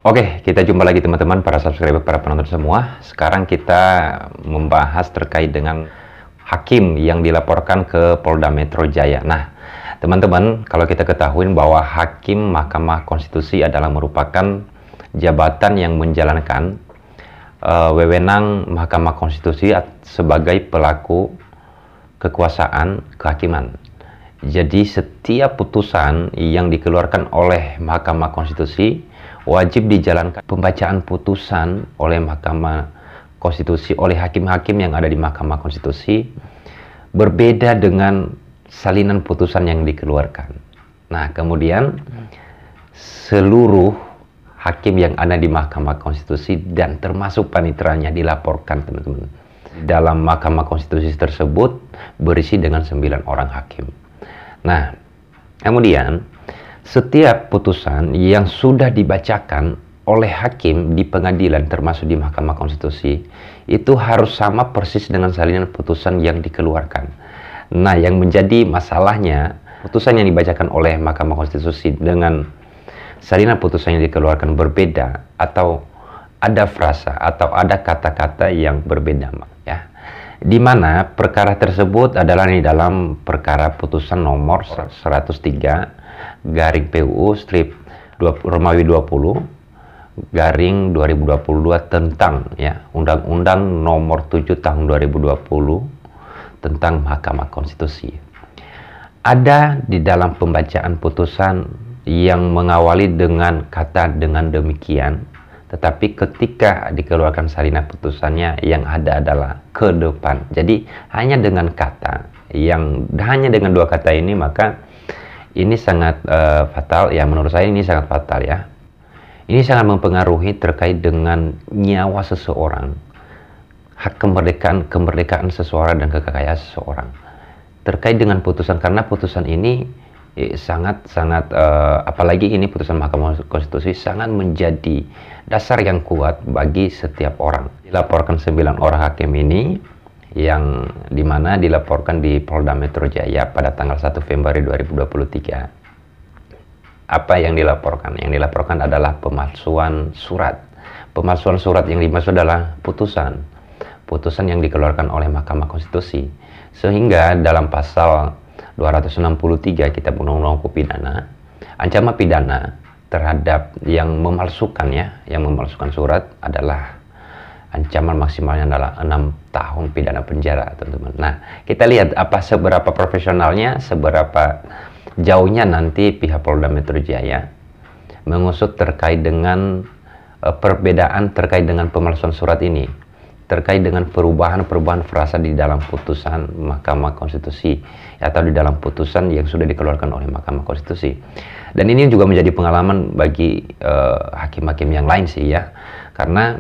Oke, kita jumpa lagi teman-teman, para subscriber, para penonton semua. Sekarang kita membahas terkait dengan hakim yang dilaporkan ke Polda Metro Jaya. Nah, teman-teman, kalau kita ketahui bahwa hakim Mahkamah Konstitusi adalah merupakan jabatan yang menjalankan wewenang Mahkamah Konstitusi sebagai pelaku kekuasaan kehakiman. Jadi setiap putusan yang dikeluarkan oleh Mahkamah Konstitusi wajib dijalankan pembacaan putusan oleh Mahkamah Konstitusi, oleh hakim-hakim yang ada di Mahkamah Konstitusi, berbeda dengan salinan putusan yang dikeluarkan. Nah, kemudian seluruh hakim yang ada di Mahkamah Konstitusi dan termasuk paniteranya dilaporkan, teman-teman. Dalam Mahkamah Konstitusi tersebut berisi dengan 9 orang hakim. Nah, kemudian setiap putusan yang sudah dibacakan oleh hakim di pengadilan termasuk di Mahkamah Konstitusi itu harus sama persis dengan salinan putusan yang dikeluarkan. Nah, yang menjadi masalahnya putusan yang dibacakan oleh Mahkamah Konstitusi dengan salinan putusan yang dikeluarkan berbeda, atau ada frasa atau ada kata-kata yang berbeda, ya. Di mana perkara tersebut adalah di dalam perkara putusan nomor 103 garing PUU strip Romawi 20 garing 2022 tentang Undang-Undang nomor 7 tahun 2020 tentang Mahkamah Konstitusi. Ada di dalam pembacaan putusan yang mengawali dengan kata "dengan demikian", tetapi ketika dikeluarkan salinan putusannya yang ada adalah "ke depan". Jadi hanya dengan dua kata ini, maka ini sangat fatal ya, menurut saya ini sangat fatal ya. Ini sangat mempengaruhi terkait dengan nyawa seseorang, hak kemerdekaan seseorang dan kekayaan seseorang terkait dengan putusan, karena putusan ini sangat apalagi ini putusan Mahkamah Konstitusi sangat menjadi dasar yang kuat bagi setiap orang. Dilaporkan 9 orang hakim ini yang dimana dilaporkan di Polda Metro Jaya pada tanggal 1 Februari 2023. Apa yang dilaporkan? Yang dilaporkan adalah pemalsuan surat. Pemalsuan surat yang dimaksud adalah putusan yang dikeluarkan oleh Mahkamah Konstitusi, sehingga dalam pasal 263 Kitab Undang-Undang Hukum Pidana, ancaman pidana terhadap yang memalsukan surat adalah ancaman maksimalnya adalah 6 tahun pidana penjara, teman-teman. Nah, kita lihat seberapa profesionalnya, seberapa jauhnya nanti pihak Polda Metro Jaya mengusut terkait dengan perbedaan terkait dengan pemalsuan surat ini, terkait dengan perubahan frasa di dalam putusan Mahkamah Konstitusi atau di dalam putusan yang sudah dikeluarkan oleh Mahkamah Konstitusi. Dan ini juga menjadi pengalaman bagi hakim-hakim yang lain sih ya, karena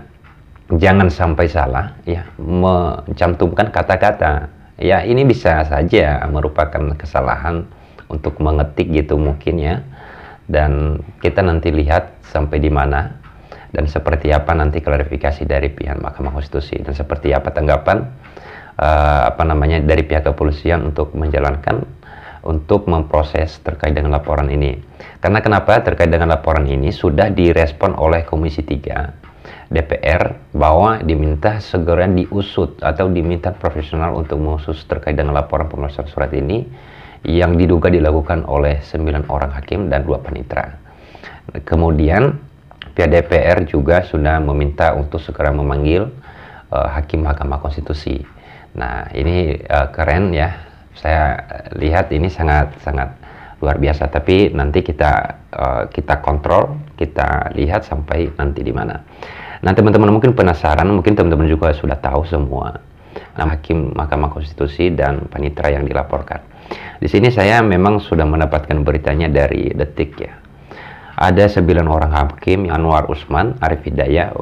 jangan sampai salah ya mencantumkan kata-kata. Ya, ini bisa saja merupakan kesalahan untuk mengetik gitu mungkin ya. Dan kita nanti lihat sampai di mana dan seperti apa nanti klarifikasi dari pihak Mahkamah Konstitusi, dan seperti apa tanggapan dari pihak kepolisian untuk memproses terkait dengan laporan ini. Karena kenapa? Terkait dengan laporan ini sudah direspon oleh Komisi 3 DPR bahwa diminta segera diusut atau diminta profesional untuk mengusut terkait dengan laporan pemalsuan surat ini yang diduga dilakukan oleh 9 orang hakim dan 2 panitera. Kemudian pihak DPR juga sudah meminta untuk segera memanggil hakim Mahkamah Konstitusi. Nah, ini keren ya. Saya lihat ini sangat luar biasa. Tapi nanti kita kontrol, kita lihat sampai nanti di mana. Nah, teman-teman mungkin penasaran, mungkin teman-teman juga sudah tahu semua nama hakim Mahkamah Konstitusi dan panitera yang dilaporkan. Di sini saya memang sudah mendapatkan beritanya dari Detik ya. Ada 9 orang hakim: Anwar Usman, Arif Hidayat,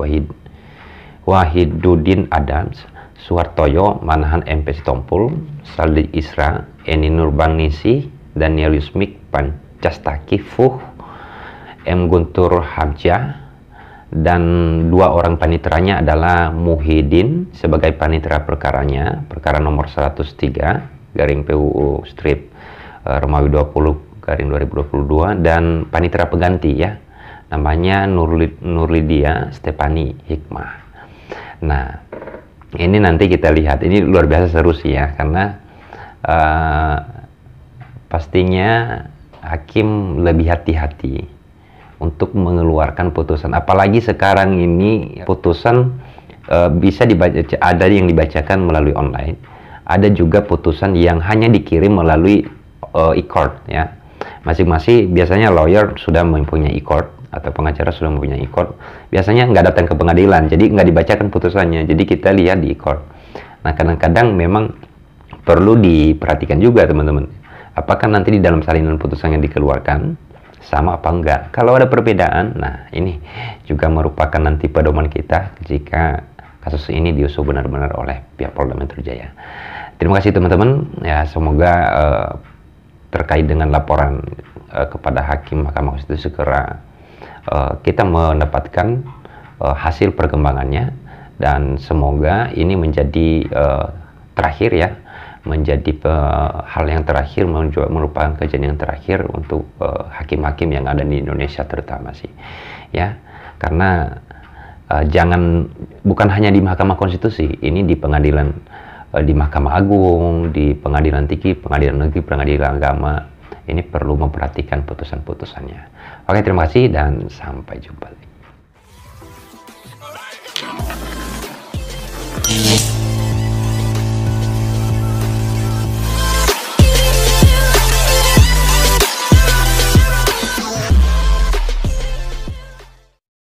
Wahiduddin Adams, Suhartoyo, Manahan MP Sitompul, Saldi Isra, Eni Nurbaningsih, Daniel Yusmik, Pancastaki Fuh, M. Guntur Hamzah, dan 2 orang paniteranya adalah Muhyiddin sebagai panitera perkaranya, perkara nomor 103 garing PUU strip Romawi 20 garing 2022, dan panitera pengganti ya namanya Nurlidia Stefani Hikmah. Nah, ini nanti kita lihat, ini luar biasa seru sih ya, karena pastinya hakim lebih hati-hati untuk mengeluarkan putusan. Apalagi sekarang ini putusan bisa dibaca, ada yang dibacakan melalui online, ada juga putusan yang hanya dikirim melalui e-court ya. Masing-masing biasanya lawyer sudah mempunyai e-court atau pengacara sudah mempunyai e-court. Biasanya nggak datang ke pengadilan, jadi nggak dibacakan putusannya. Jadi kita lihat di e-court. Nah, kadang-kadang memang perlu diperhatikan juga teman-teman. Apakah nanti di dalam salinan putusan yang dikeluarkan sama apa enggak? Kalau ada perbedaan, nah ini juga merupakan nanti pedoman kita jika kasus ini diusut benar-benar oleh pihak Polda Metro Jaya. Terima kasih teman-teman. Ya, semoga terkait dengan laporan kepada Hakim Mahkamah Konstitusi segera kita mendapatkan hasil perkembangannya, dan semoga ini menjadi terakhir ya, menjadi hal yang terakhir, merupakan kejadian yang terakhir untuk hakim-hakim yang ada di Indonesia terutama sih ya, karena bukan hanya di Mahkamah Konstitusi, ini di pengadilan, di Mahkamah Agung, di pengadilan tinggi, pengadilan negeri, pengadilan agama, ini perlu memperhatikan putusan-putusannya. Oke, terima kasih dan sampai jumpa lagi.